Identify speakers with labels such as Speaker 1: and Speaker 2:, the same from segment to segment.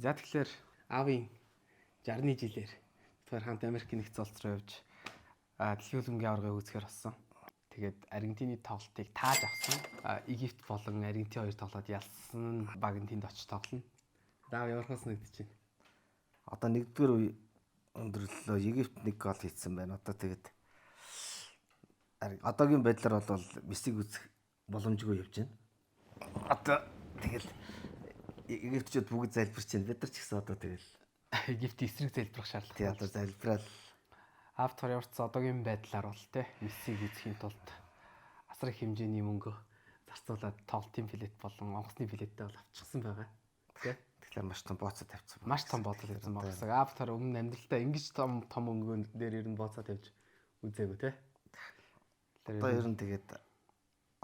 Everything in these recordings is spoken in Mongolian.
Speaker 1: За тэгэхээр аавын 60-ны жилээр тэр хамт Америк нэгдсэн улс руу явж дэлхийн хөлбөмбөгийн аваргыг үзэхээр болсон. Тэгээд Аргентины тоглолтыг тааж авсан. Египт болон Аргентин хоёр тоглоод ялсан баг нь тэнд очиж тоглоно. Даав ямар санагдаж байна?
Speaker 2: Одоо нэгдүгээр үе өндөрлөлөө Египт 1 гол хийсэн байна. Одоо тэгээд одоогийн байдлаар бол Мессиг үзэх боломжгүй явж байна. Одоо тэгэл Египтчүүд бүгд залбирч байна. Бид нар ч гэсэн одоо тэгэл
Speaker 1: Египт эсрэг залбирах шаардлага.
Speaker 2: тий одоо залбирал
Speaker 1: Автор яварч одоогийн байдлаар бол те Мессиг үзэхийн тулд асар их хэмжээний мөнгө зарцуулаад тоглолтын билет болон онгоцны билеттэй бол авчихсан байгаа. Тэ?
Speaker 2: тэгэхээр маш том бооцоо тавьсан.
Speaker 1: Маш том бооцоо тавьсан байгаа гэсэн. Автор өмнө амьдралдаа ингэж том мөнгөөн дээр ер нь бооцоо тавьж үзээгүй те.
Speaker 2: Одоо ер нь тэгээд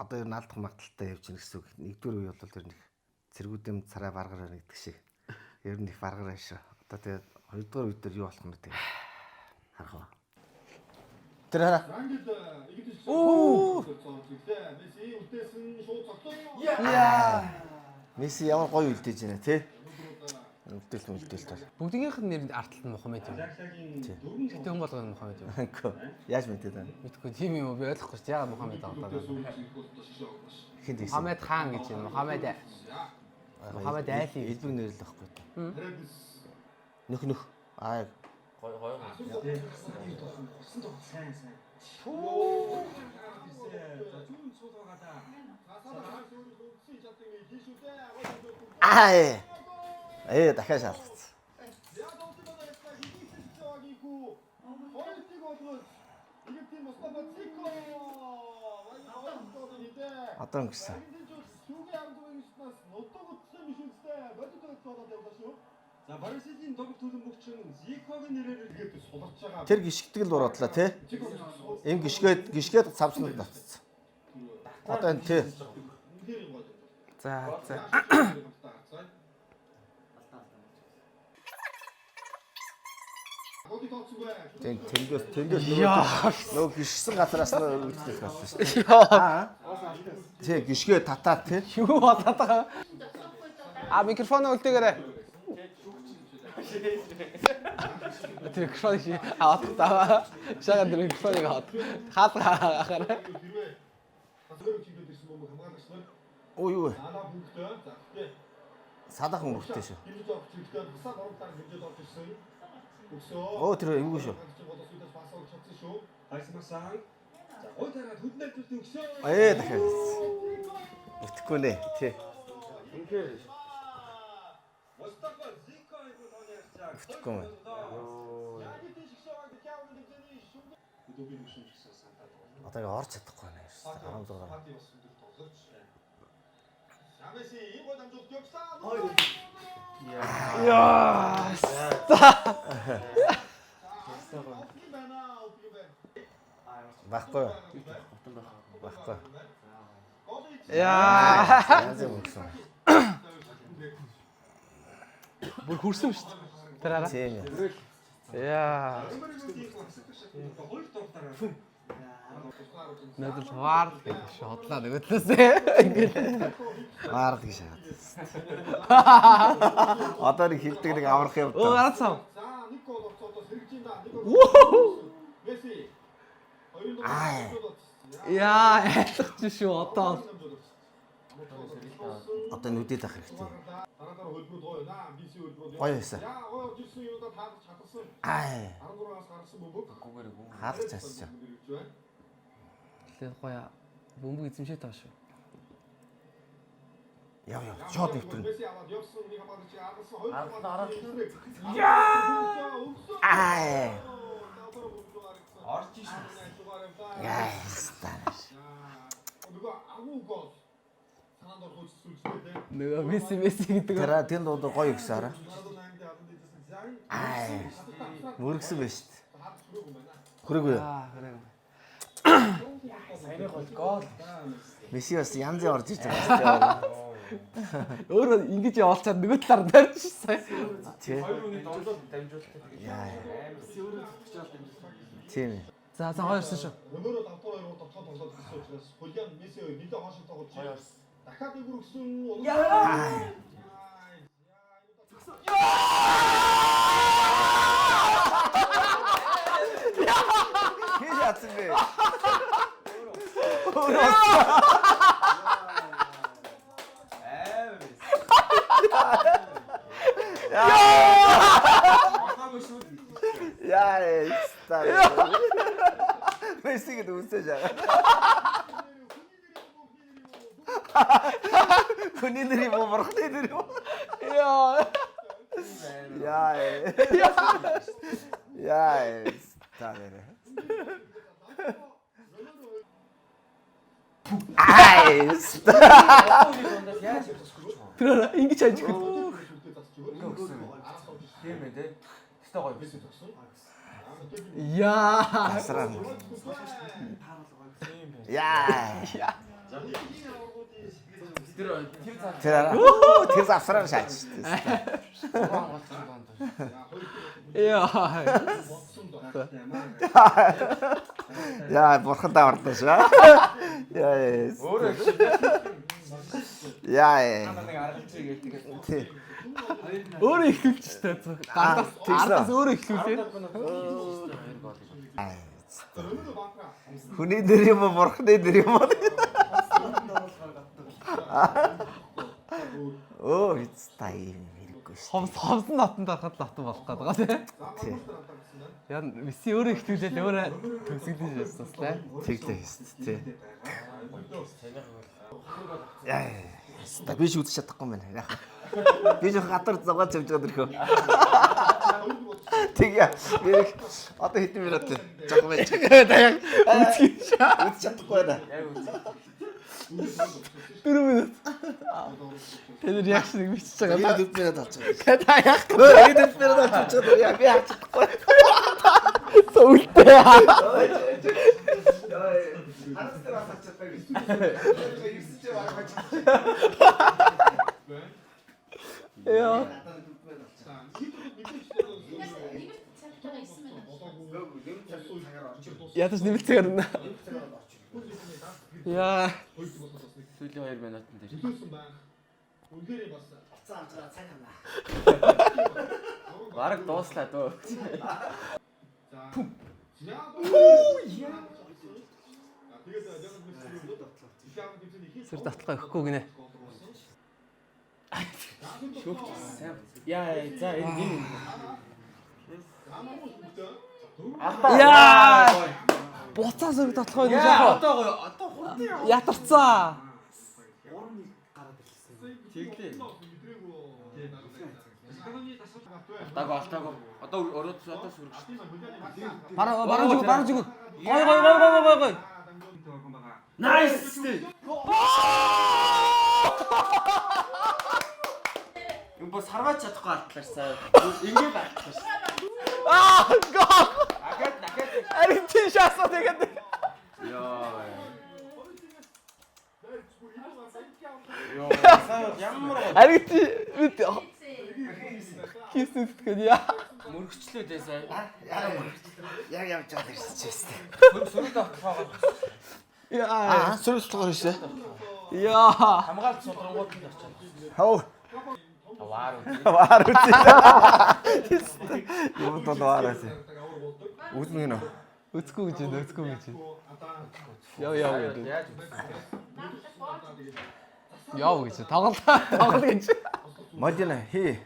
Speaker 2: одоо ер нь алдах магадaltaй явж гин гэсэн үг. Нэгдүгээр үе бол ер нь цэргүүдэм царай баргараа нэгдэг шиг. Ер нь их баргараа шүү. Одоо тэгээд хоёрдугаар үе дээр юу болох нь тэгээд харах ба. Тэр хараа. Оо. Месси ямар гоё үлдээж байна те. Үлдээл тал.
Speaker 1: Бүгдийнх нь нэр артлал нь Мухаммед юм. Тэгтээ хүн болгоно Мухаммед юм.
Speaker 2: Яаж мэдээд байна?
Speaker 1: Мэдгүй тийм юм уу би ойлгохгүй ч яагаад Мухаммед аваад байна.
Speaker 2: Хинт ийсэн.
Speaker 1: Мухаммед хаан гэж юм. Мухаммед Али
Speaker 2: элбэг нэрлэл байхгүй. Нөх. Аа гоё.
Speaker 3: сайн.
Speaker 2: дахиад шалгацсан. Одоо ингэсэн.
Speaker 3: За Барселоны тоглолт төлөвлөгчийн Зикогийн нэрээр иргэд суларч байгаа.
Speaker 2: Тэр гიშгдэг л ураадлаа тий. Им гიშгээд цавснууд татсан. Одоо энэ тий.
Speaker 1: За.
Speaker 2: Тэнгээс нөгөө гიშгсэн газараас нь өргөдөлтэй болсон шүү дээ. Тий гიშгээ татаад тий.
Speaker 1: Юу болоод байгаа? Микрофон үлдээгээрэй. Тэр микрофон аваад шагаад микрофоныг аваад хаалгаараа.
Speaker 2: Ой юу. Садахан бүртээ шүү. Оо тэр эвгүй шүү.
Speaker 3: Хайсмасан. За гой тараад хөдөлгөөн төлөв өгсөө.
Speaker 2: Дахиад. Итгэхгүй нэ. Тий.
Speaker 3: Инхээр. Мустафа Зико айгуу тооны ярьцаа.
Speaker 2: Итгэхгүй мэн. Одоо яг орж чадахгүй байна шүү. 16. Баггүй.
Speaker 1: Бүр хүрсэн шүү дээ. Тэр хараа.
Speaker 2: Тийм.
Speaker 1: Надад ваар гэж шотлаа нөгөөдлөөсөө ингээд
Speaker 2: Ваар гэж шаад. Одоо нэг хилдэг нэг аврах юм
Speaker 1: оо гарацсан. Ялах шүү одоо.
Speaker 2: Одоо нүдэд ах хэрэгтэй. Гоё байсан. Хаалт цаасаа.
Speaker 1: Тэр гоё бөмбөг эзэмшээ таа шүү.
Speaker 2: Яв шот нэвтрэн.
Speaker 3: Орж шүү.
Speaker 1: Нөгөө Месси гэдэг.
Speaker 2: Тэр тэнд одоо гоё гэсэн хараа. Мөргсөн байж шүү дээ. Хүрээгүй.
Speaker 1: Саяны гол.
Speaker 2: Месси бас янзын орж ирж байгаа.
Speaker 1: Өөрөө ингэж явуулчаад нөгөө талаар дайрч сая.
Speaker 2: Тий. Тийм.
Speaker 1: За хоёрсон шүү.
Speaker 3: Нөгөөрөө давтар хоёр удаа тоглоод ирсэн учраас Хулиан Месси хоёр нэлээд хоошоо тоглож байна. Дахиад нэг өргөсөн.
Speaker 2: Яа. Мессигэд үсэж байгаа. Хүний нэр юм уу, бурхны нэр юм уу?
Speaker 1: Яа.
Speaker 2: Яа. Таарэ. Айс.
Speaker 1: Тэр ингэж ажиг.
Speaker 4: Тийм ээ тий. Өстой гоё биш үү?
Speaker 1: Яа.
Speaker 2: Асраа. Яа. Тэр завсраар шаач шүү дээ.
Speaker 1: Яа.
Speaker 2: Яа, бурхандаа ордоо шүү. Яа.
Speaker 4: Өөрөө
Speaker 2: Яа.
Speaker 4: нэг аргалчиг гэдэг.
Speaker 2: Тий.
Speaker 1: Өөрөө ихлүүлж штэ. Ардаас өөрөө ихлүүлээ.
Speaker 2: Хүний нэр юм уу, бурхны нэр юм уу? Оо, ицтай юм хэрэггүй шүү.
Speaker 1: Хомсон натанд ороход натан болох гэдэг тий. Яа, Месси өөрөө ихлүүлээ өөрөө төгсгөлж байсан лээ.
Speaker 2: Тэглээ шүү дээ. Яа. Би ч үзэж чадахгүй юм байна. Яах. Би жоо гадар зугаад явж байгаа дөрхөө. Тэгээ. Би одоо хэдэн минут вэ? Жоо байж.
Speaker 1: Даяг
Speaker 2: Үзэж чадахгүй байна.
Speaker 1: 4 минут. Тэр реакшн бичиж байгаа.
Speaker 2: Би дэд минут авч байгаа.
Speaker 1: Даяг.
Speaker 2: Би дэд минут авч байгаа. Яа, би авч чадахгүй.
Speaker 1: Сүүлдээ. Яа. Ядаж нэмэлцээр нэ. Яа.
Speaker 4: Сүүлийн 2 минутын дээр.
Speaker 3: Үнээрээ бас
Speaker 4: Бараг дууслаа дөө.
Speaker 1: Сэр татлага өгөхгүй гинэ.
Speaker 4: Яа, за энэ.
Speaker 1: Яа. Буцаа сэрэг татлага өгөх яах вэ?
Speaker 4: Одоо хурдан яа.
Speaker 1: Ятарцаа.
Speaker 4: Тэглээ. Алтаагаа. Одоо өрөөд одоо сүрэг шүү.
Speaker 1: Баруун зүг. Гой.
Speaker 4: Найс. Юм бас харваач чадахгүй алтлаарсаа. Ингээд алтлаарс.
Speaker 1: Гол.
Speaker 4: Дахиад.
Speaker 1: Аргентин шаасаа тэгээд.
Speaker 4: Яа. Ямар
Speaker 1: Аргентин кисэтгэл яа.
Speaker 4: мөрөгчлөө дээ сая.
Speaker 2: Яг явж байгаа ирсэж байна.
Speaker 4: Сүрэг авах.
Speaker 1: Яа.
Speaker 2: Сүрэл толгоор ирсэн.
Speaker 1: Яа.
Speaker 4: Хамгаалт сулрангууд нь очиж.
Speaker 2: Хөө.
Speaker 4: Аваар үү.
Speaker 2: Ваар үгүй. Юу тодваарас. Үзмэ гинэ.
Speaker 1: Өцгөө гэж. Яа гэдэг. Яа гэж. Тоглол гэж.
Speaker 2: Модина хий.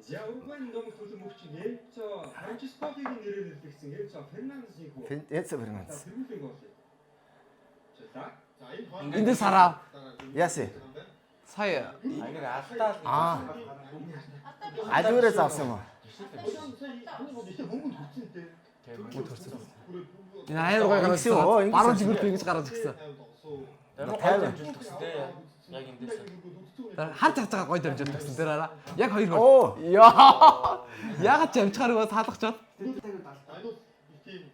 Speaker 3: За Уругвайны номер төлөв мөгч Энцо Франческогийн нэрээр илэрхийлсэн Энцо Фернандесийн хүү.
Speaker 2: Энцо Фернандес.
Speaker 3: Тэрүүлийн гол. За энэ хоол
Speaker 1: Эндээс хараа.
Speaker 2: Яаси.
Speaker 1: Сая
Speaker 4: Аяг алдаа.
Speaker 2: Алиурээс авсан юм уу?
Speaker 1: энэ аяар гой гараад
Speaker 2: Оо, ингэж
Speaker 1: баруун зүгүр ингэж гараад ирсэн.
Speaker 4: 50 жил төгсдөө. Яг эндээс.
Speaker 1: Хар цацгаа гой дамжуулт гэсэн тэр араа. Яг 2
Speaker 2: Оо.
Speaker 1: гол. Яа. Ягаад ч амжихаар таалгачаад.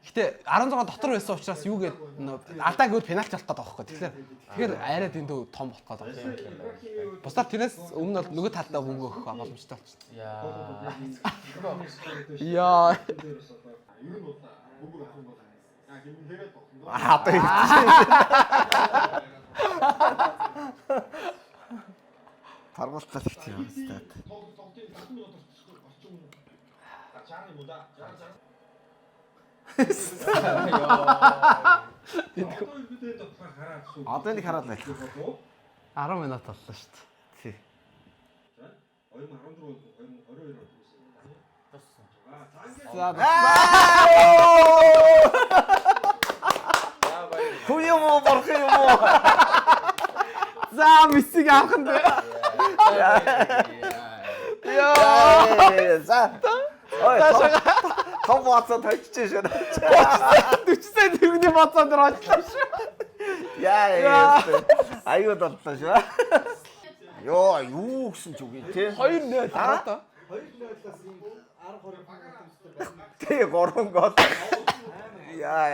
Speaker 1: Гэтэ 16 дотор байсан учраас юу гээд алдаа гэвэл пенальти болох гэдэг байхгүй. Тэгэхээр арай дэндүү том болох гэдэг. Бусдаар тэрнээс өмнө бол нөгөө талдаа мөнгө өгөх боломжтой болчихсон. Яа.
Speaker 2: Одоо Таргуултаа тэгт юм стат.
Speaker 3: Одоо бидний дотор хараад шүү.
Speaker 2: Одоо нэг хараад байх.
Speaker 1: 10 минут боллоо шүү дээ.
Speaker 2: Тий.
Speaker 3: За 2014 2022 онд байсан.
Speaker 1: За
Speaker 2: Хүү юм уу борх юм уу?
Speaker 1: за Мессиг авах нь.
Speaker 2: Яа. За. Ой. Том боцоо тавьчих шээ.
Speaker 1: 40 сая төгрөгийн боцоо дээр очлоо шүү.
Speaker 2: Яа. Аюу боллоо шүү. Йоо, юу гэсэн ч үгүй тий.
Speaker 1: 2-0 хараа.
Speaker 3: 2-0-аас 10-20 багаар
Speaker 2: Тий 3 гол. Яа.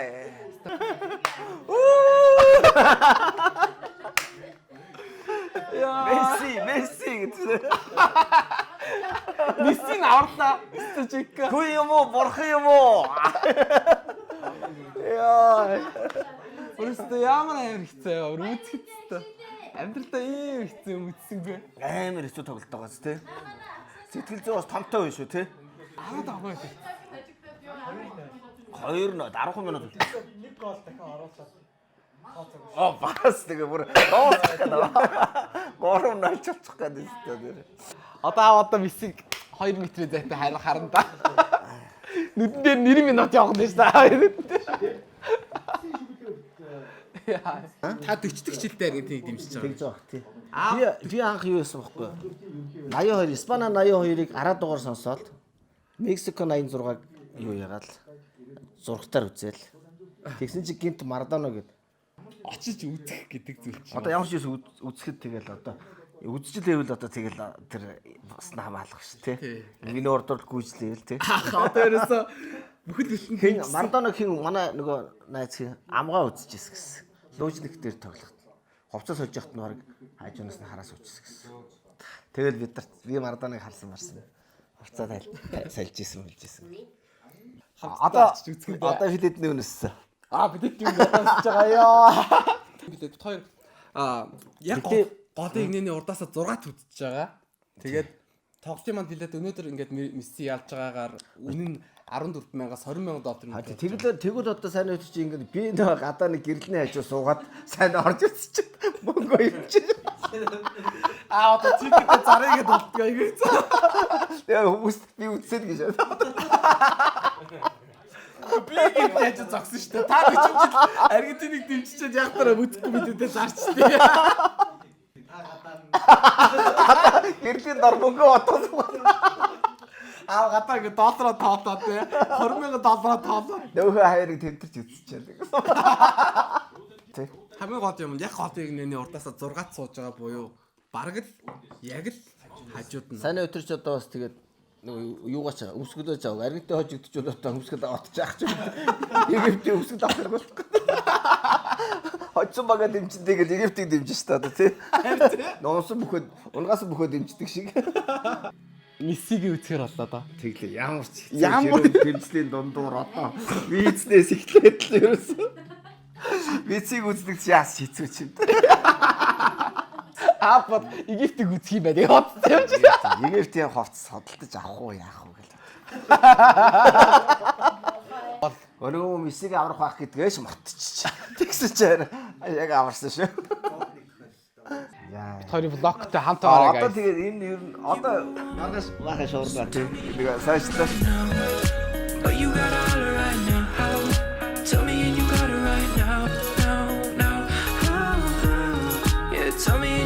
Speaker 2: Месси гэсэн.
Speaker 1: Мессиг аварлаа. Стажик.
Speaker 2: Хүү юм уу борх юм уу? Яа.
Speaker 1: Өөрөөсөө ямар амар хэцүү үзэхэд амьдралдаа ийм хэцүү үзсэн бэ?
Speaker 2: Амар хэцүү тоглолт байгааз тий. Сэтгэл зүй бас томтой байна шүү тий.
Speaker 1: Аваад авах байх.
Speaker 2: 2 10 минут.
Speaker 3: нэг гол дахин оруулаад
Speaker 2: Оо бас тэгээ бүр доосах гэдэг. 3-0 болчих гэдэг юм.
Speaker 1: Одоо Мессиг 2 метрийн зайтай харанда. Нүдэн дээр нэр минут явах нь шүү дээ. Та 40 жилдээ Аргентиныг дэмжиж байгаа.
Speaker 2: Тэгж байгаа тий. Би анх юу байсан бэхгүй. 82 Испани 82-ыг 10 дугаар сонсоод Мексико 86-аг юу ягаад зургатаар үзэл. Тэгсэн чи гинт Марадона гэдэг.
Speaker 1: Очиж үзэх гэдэг зүйл чинь.
Speaker 2: Одоо ямар ч юм үзэхэд тэгэл одоо үзчихлээвэл одоо тэгэл тэр бас хамаалах шүү тий. Миний ордор гүйжлээвэл тий.
Speaker 1: Одоо ерөөсө бүхэл бүтэн
Speaker 2: Марадона хин манай нөгөө найз хин амгаа үзчихсэн гэсэн. Луужник дээр тоглоход. Хувцас сольж яхад нь баг хажуунаас нь хараас үчсэн гэсэн. Тэгэл бид нар би Марадоныг харсан марсан. Хувцас сольж исэн үлжсэн. Одоо хилэдний үнэссэн.
Speaker 1: Бид тийм бодож байгаа ёо. Бид хоёр яг голын игнэний урдаасаа 6-т үдчихэж байгаа. Тэгээд тоглолтын манд хэлээд өнөөдөр ингээд Месси ялж байгаагаар үнэн 14,000-аас 20,000 доллар.
Speaker 2: Тэгвэл одоо сайн өчч ингээд би нэг гадаа нэг гэрэлний хажуу суугаад сайн орж ирчих. Мөнгө ивчих.
Speaker 1: Одоо чигээр зарыгээд болтгоо ингэ.
Speaker 2: Тэгээ хүмүүс би үтсэд гэж.
Speaker 1: Би ингэ яаж зогсон шүү дээ. Та 40 жил Аргентиныг дэмжиж яг тараа бүтэхгүй мэдээ зарчтэй.
Speaker 2: Гэрлийн дор мөнгө отоод.
Speaker 1: Гадаа ингэ доллараар тоолоо тий. 20,000 доллараар тоолоо.
Speaker 2: Нөхөө хоёрыг тэмтэрч үзчихээ. Тэг.
Speaker 1: Хамгийн гол юм яг голын игнэний урдаасаа 6-т сууж байгаа буюу бараг л яг л хажууд нь.
Speaker 2: Сайн өтөрч одоо бас тэгээд нөгөө юугаач өмсгөлөөж аваа. Аргентин хожигдчих бол одоо өмсгөл авах ч. Египтийн өмсгөл авах болтгоо. Хоцсон бага дэмжин тэгээд Египтийг дэмжин шүү дээ одоо тий. Ноонсон бүхэд унгаас бүхэд дэмждэг шиг.
Speaker 1: Мессигийн үзэхэр боллоо доо.
Speaker 2: Тэглээ ямар ч
Speaker 1: Ямар
Speaker 2: тэмцлийн дундуур одоо визнес эхлээд л ерөөсөн. Вицийг үздэг чи яас хэцүү ч юм.
Speaker 1: Апад Египтийг үзэх юм байна. Явцсан юм чи.
Speaker 2: Египтийн хувцас судалдаж авах уу яах уу гэл. Өнөө Мессиг аврах байх гэдгээс мартчих. Тэгсэн чи яг аварсан шүү. Яа.
Speaker 1: Хоёрын блоктой хамт байгаарай.
Speaker 2: Одоо тэгээд энэ ер нь одоо манаас баха шуурдаа тийм. Нэг сайжлаа.
Speaker 5: But you got all right now. Tell me and you got it right now. Yeah, tell me